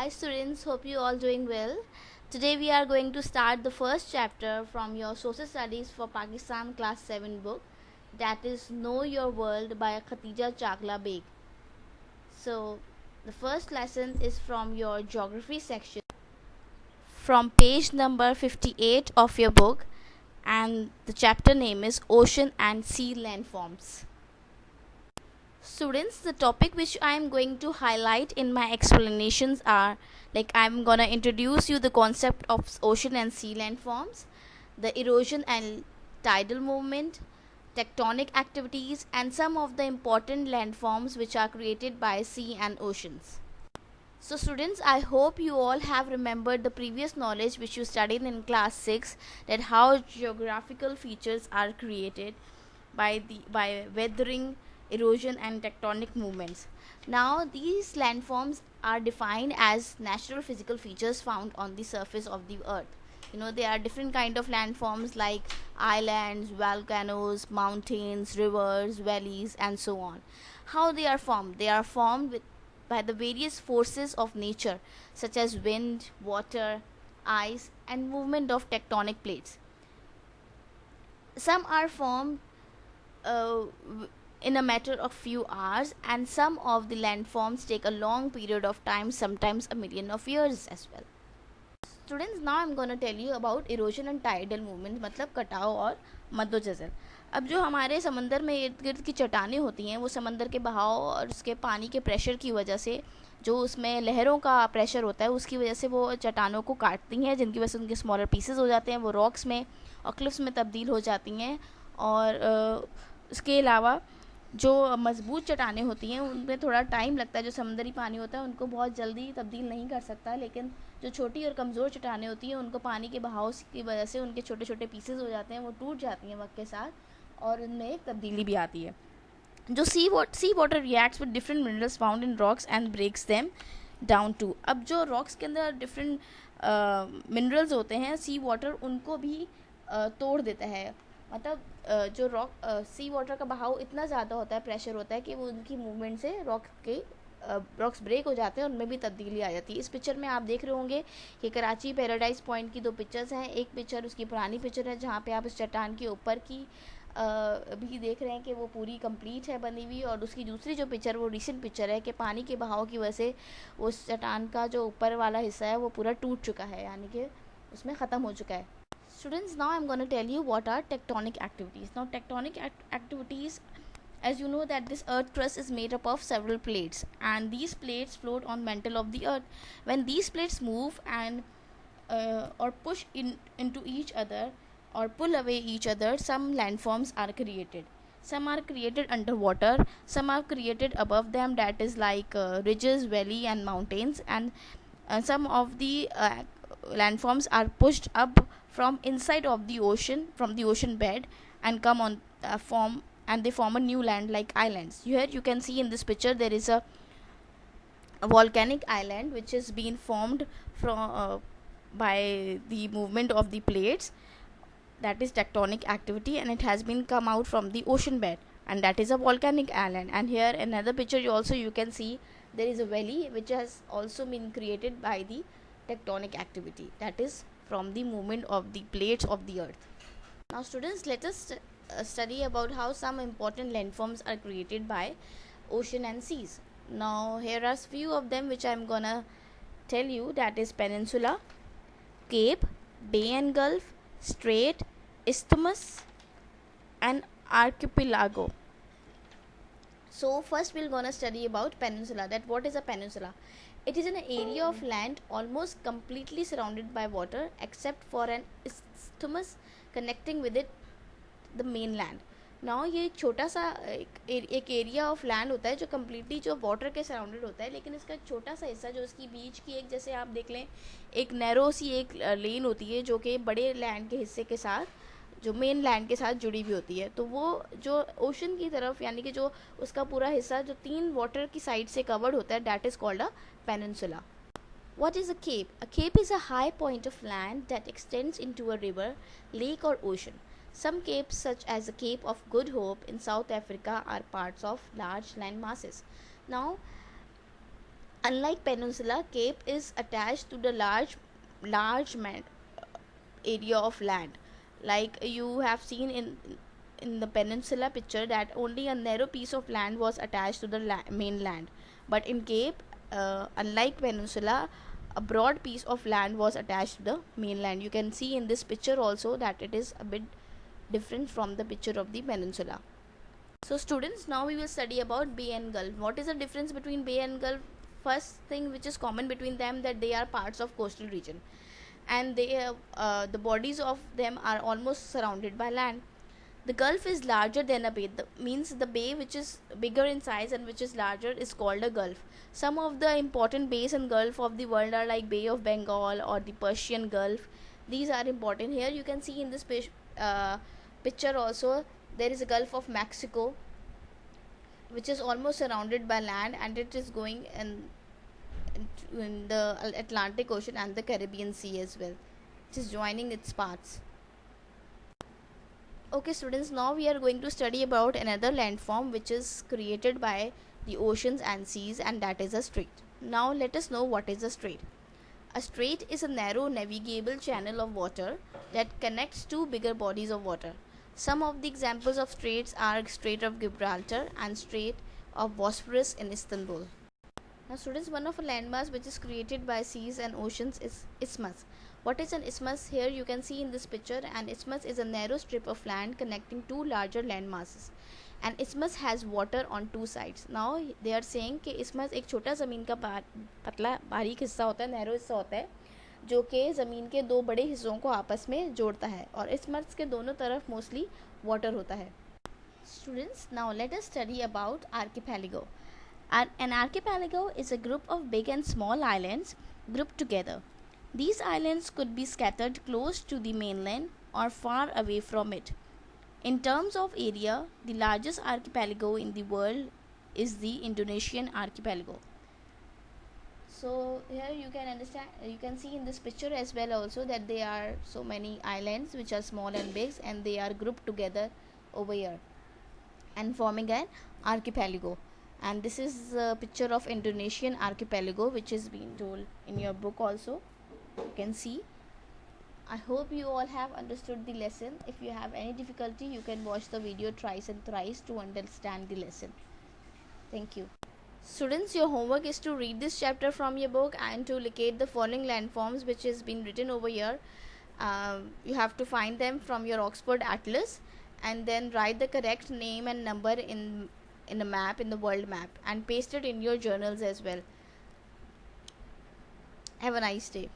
Hi students, hope you all doing well. Today we are going to start the first chapter from your Social Studies for Pakistan Class 7 book, that is Know Your World by Khatija Chakla Beg. So the first lesson is from your Geography section from page number 58 of your book, and the chapter name is Ocean and Sea Landforms. Students, the topic which I am going to highlight in my explanations are, like, I'm gonna introduce you the concept of ocean and sea landforms, the erosion and tidal movement, tectonic activities, and some of the important landforms which are created by sea and oceans. So students, I hope you all have remembered the previous knowledge which you studied in class 6, that how geographical features are created by weathering, erosion and tectonic movements. Now these landforms are defined as natural physical features found on the surface of the earth. There are different kind of landforms like islands, volcanoes, mountains, rivers, valleys and so on. How they are formed? They are formed by the various forces of nature, such as wind, water, ice and movement of tectonic plates. Some are formed uh, in a matter of few hours, and some of the landforms take a long period of time, sometimes a million of years as well. Students, now I'm going to tell you about erosion and tidal movement, मतलब कटाव और मद्दोजज़र. अब जो हमारे समंदर में इर्द गिर्द की चट्टानें होती हैं, वो समंदर के बहाव और उसके पानी के प्रेशर की वजह से, जो उसमें लहरों का प्रेशर होता है, उसकी वजह से वो चट्टानों को काटती हैं, जिनकी वजह से उनके स्मॉलर पीसेस हो जाते हैं, वो रॉक्स में और क्लिफ्स में तब्दील हो जाती हैं. और इसके अलावा जो मजबूत चट्टानें होती हैं उनमें थोड़ा टाइम लगता है. जो समुद्री पानी होता है उनको बहुत जल्दी तब्दील नहीं कर सकता, लेकिन जो छोटी और कमज़ोर चट्टानें होती हैं उनको पानी के बहाव की वजह से उनके छोटे छोटे पीसेस हो जाते हैं, वो टूट जाती हैं वक्त के साथ, और उनमें एक तब्दीली भी आती है. जो sea water reacts with different minerals found in rocks and breaks them down to. अब जो रॉक्स के अंदर डिफरेंट मिनरल्स होते हैं, सी वाटर उनको भी तोड़ देता है. मतलब जो सी वाटर का बहाव इतना ज़्यादा होता है, प्रेशर होता है कि वो उनकी मूवमेंट से रॉक्स ब्रेक हो जाते हैं, उनमें भी तब्दीली आ जाती है. इस पिक्चर में आप देख रहे होंगे कि कराची पैराडाइज पॉइंट की दो पिक्चर्स हैं. एक पिक्चर उसकी पुरानी पिक्चर है जहाँ पे आप इस चट्टान के ऊपर की भी देख रहे हैं कि वो पूरी कंप्लीट है बनी हुई, और उसकी दूसरी जो पिक्चर वो रिसेंट पिक्चर है कि पानी के बहाव की वजह से उस चट्टान का जो ऊपर वाला हिस्सा है वो पूरा टूट चुका है, यानी कि उसमें ख़त्म हो चुका है. Students, now I'm going to tell you what are tectonic activities. Now tectonic activities, as you know, that this earth crust is made up of several plates, and these plates float on mantle of the earth. When these plates move and or push into each other or pull away each other, some landforms are created. Some are created underwater, some are created above them, that is like ridges, valley and mountains, and some of the landforms are pushed up from inside of the ocean, from the ocean bed, and come on form, and they form a new land like islands. Here you can see in this picture there is a volcanic island which is being formed from by the movement of the plates, that is tectonic activity, and it has been come out from the ocean bed, and that is a volcanic island. And here another picture you can see there is a valley which has also been created by the tectonic activity, that is from the movement of the plates of the earth. Now students, let us study about how some important landforms are created by ocean and seas. Now here are few of them which I am gonna tell you, that is peninsula, cape, bay and gulf, strait, isthmus and archipelago. So first we're gonna study about peninsula. That what is a peninsula? It is an area of land almost completely surrounded by water except for an isthmus connecting with it the mainland. Now ये एक छोटा सा एक area of land होता है जो completely जो water के सराउंडेड होता है, लेकिन इसका एक छोटा सा हिस्सा जो इसकी बीच की एक, जैसे आप देख लें, एक नैरो सी एक लेन होती है जो कि बड़े लैंड के हिस्से के साथ, जो मेन लैंड के साथ जुड़ी हुई होती है. तो वो जो ओशन की तरफ, यानी कि जो उसका पूरा हिस्सा जो 3 वाटर की साइड से कवर्ड होता है, that is called a peninsula. What is a cape? A cape is a high point of land that extends into a river, lake or ocean. Some capes, such as the Cape of Good Hope in South Africa, are parts of large land masses. Now, Unlike peninsula, cape is attached to the large area of land. Like you have seen in the peninsula picture, that only a narrow piece of land was attached to the mainland, but in cape, unlike peninsula, a broad piece of land was attached to the mainland. You can see in this picture also that it is a bit different from the picture of the peninsula. So students, now we will study about bay and gulf. What is the difference between bay and gulf? First thing which is common between them, that they are parts of coastal region, and the bodies of them are almost surrounded by land. The gulf is larger than a bay. Means the bay which is bigger in size and which is larger is called a gulf. Some of the important bays and gulf of the world are like Bay of Bengal or the Persian Gulf. These are important. Here you can see in this picture also, there is a Gulf of Mexico, which is almost surrounded by land, and it is going in the Atlantic Ocean and the Caribbean Sea as well, which is joining its parts. Okay students, now we are going to study about another landform which is created by the oceans and seas, and that is a strait. Now let us know what is a strait. A strait is a narrow navigable channel of water that connects two bigger bodies of water. Some of the examples of straits are Strait of Gibraltar and Strait of Bosphorus in Istanbul. Now students, one of a landmass which is created by seas and oceans is isthmus. What is an isthmus? Here you can see in this picture, an isthmus is a narrow strip of land connecting two larger land masses. An isthmus has water on two sides. Now they are saying कि isthmus एक छोटा ज़मीन का पतला बारीक हिस्सा होता है, नैरो हिस्सा होता है, जो कि ज़मीन के दो बड़े हिस्सों को आपस में जोड़ता है, और isthmus के दोनों तरफ मोस्टली वाटर होता है. Students, now let us study about archipelago. An archipelago is a group of big and small islands grouped together. These islands could be scattered close to the mainland or far away from it. In terms of area, the largest archipelago in the world is the Indonesian archipelago. So here you can understand, you can see in this picture as well also, that there are so many islands which are small and big, and they are grouped together over here and forming an archipelago. And this is a picture of Indonesian archipelago, which is being told in your book also. You can see. I hope you all have understood the lesson. If you have any difficulty, you can watch the video twice and thrice to understand the lesson. Thank you. Students, your homework is to read this chapter from your book and to locate the following landforms which has been written over here. You have to find them from your Oxford Atlas, and then write the correct name and number in a map, in the world map, and paste it in your journals as well. Have a nice day.